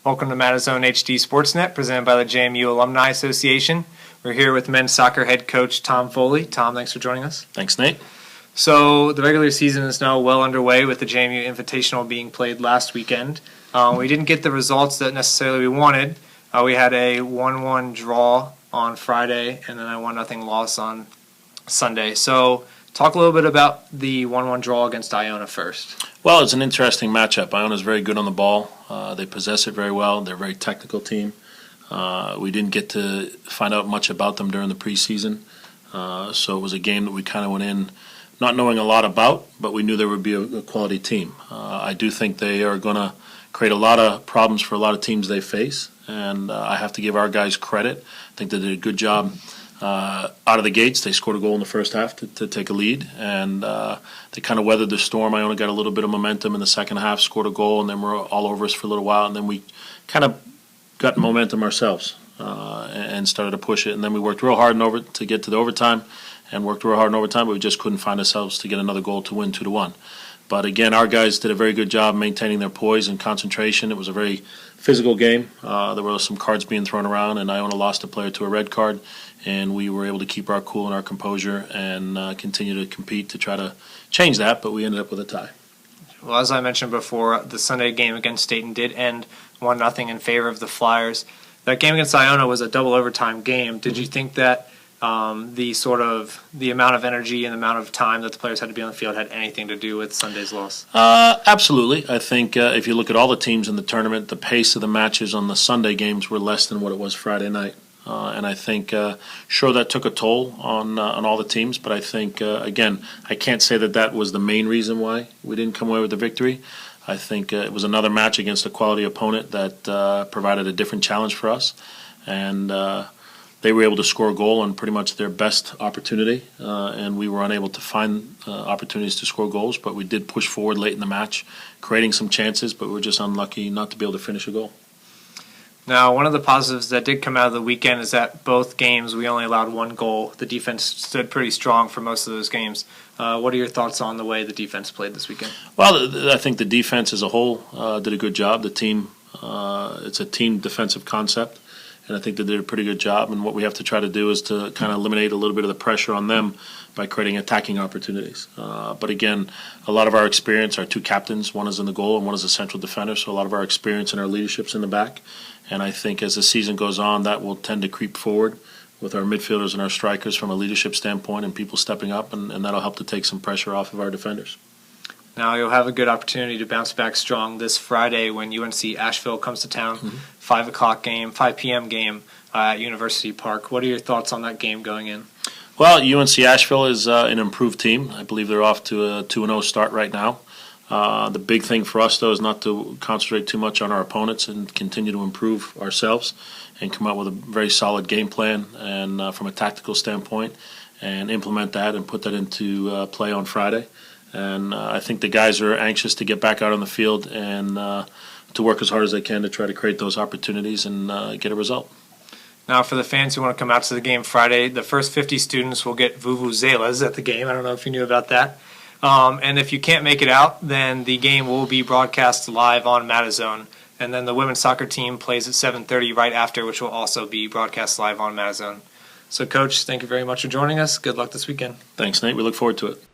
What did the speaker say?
Welcome to Madison HD Sportsnet, presented by the JMU Alumni Association. We're here with men's soccer head coach Tom Foley. Tom, thanks for joining us. Thanks, Nate. So the regular season is now well underway with the JMU Invitational being played last weekend. We didn't get the results that necessarily we wanted. We had a 1-1 draw on Friday and then a 1-0 loss on Sunday. So talk a little bit about the 1-1 draw against Iona first. Well, it's an interesting matchup. Iona's very good on the ball. They possess it very well. They're a very technical team. We didn't get to find out much about them during the preseason. So it was a game that we kind of went in not knowing a lot about, but we knew there would be a quality team. I do think they are going to create a lot of problems for a lot of teams they face, and I have to give our guys credit. I think they did a good job out of the gates. They scored a goal in the first half to take a lead, and they kind of weathered the storm. Iona got a little bit of momentum in the second half, scored a goal, and then were all over us for a little while, and then we kind of got momentum ourselves and started to push it, and then we worked real hard to get to the overtime, and worked real hard in overtime, but we just couldn't find ourselves to get another goal to win 2-1. But again, our guys did a very good job maintaining their poise and concentration. It was a very physical game. There were some cards being thrown around, and Iona lost a player to a red card, and we were able to keep our cool and our composure and continue to compete to try to change that, but we ended up with a tie. Well, as I mentioned before, the Sunday game against Staten did end 1-0 in favor of the Flyers. That game against Iona was a double overtime game. Did you think that the amount of energy and the amount of time that the players had to be on the field had anything to do with Sunday's loss? Absolutely. I think if you look at all the teams in the tournament, the pace of the matches on the Sunday games were less than what it was Friday night. And I think, sure, that took a toll on all the teams, but I think, again, I can't say that was the main reason why we didn't come away with the victory. I think it was another match against a quality opponent that provided a different challenge for us, and they were able to score a goal on pretty much their best opportunity, and we were unable to find opportunities to score goals, but we did push forward late in the match, creating some chances, but we were just unlucky not to be able to finish a goal. Now, one of the positives that did come out of the weekend is that both games we only allowed one goal. The defense stood pretty strong for most of those games. What are your thoughts on the way the defense played this weekend? Well, I think the defense as a whole did a good job. The team, it's a team defensive concept, and I think they did a pretty good job. And what we have to try to do is to kind of eliminate a little bit of the pressure on them by creating attacking opportunities. But again, a lot of our experience, our two captains, one is in the goal and one is a central defender, so a lot of our experience and our leadership's in the back. And I think as the season goes on, that will tend to creep forward with our midfielders and our strikers from a leadership standpoint and people stepping up, and that'll help to take some pressure off of our defenders. Now you'll have a good opportunity to bounce back strong this Friday when UNC Asheville comes to town, 5 p.m. game at University Park. What are your thoughts on that game going in? Well, UNC Asheville is an improved team. I believe they're off to a 2-0 start right now. The big thing for us, though, is not to concentrate too much on our opponents and continue to improve ourselves and come out with a very solid game plan and from a tactical standpoint and implement that and put that into play on Friday. And I think the guys are anxious to get back out on the field and to work as hard as they can to try to create those opportunities and get a result. Now, for the fans who want to come out to the game Friday, the first 50 students will get vuvuzelas at the game. I don't know if you knew about that. And if you can't make it out, then the game will be broadcast live on Madison. And then the women's soccer team plays at 7:30 right after, which will also be broadcast live on Madison. So, Coach, thank you very much for joining us. Good luck this weekend. Thanks, Nate. We look forward to it.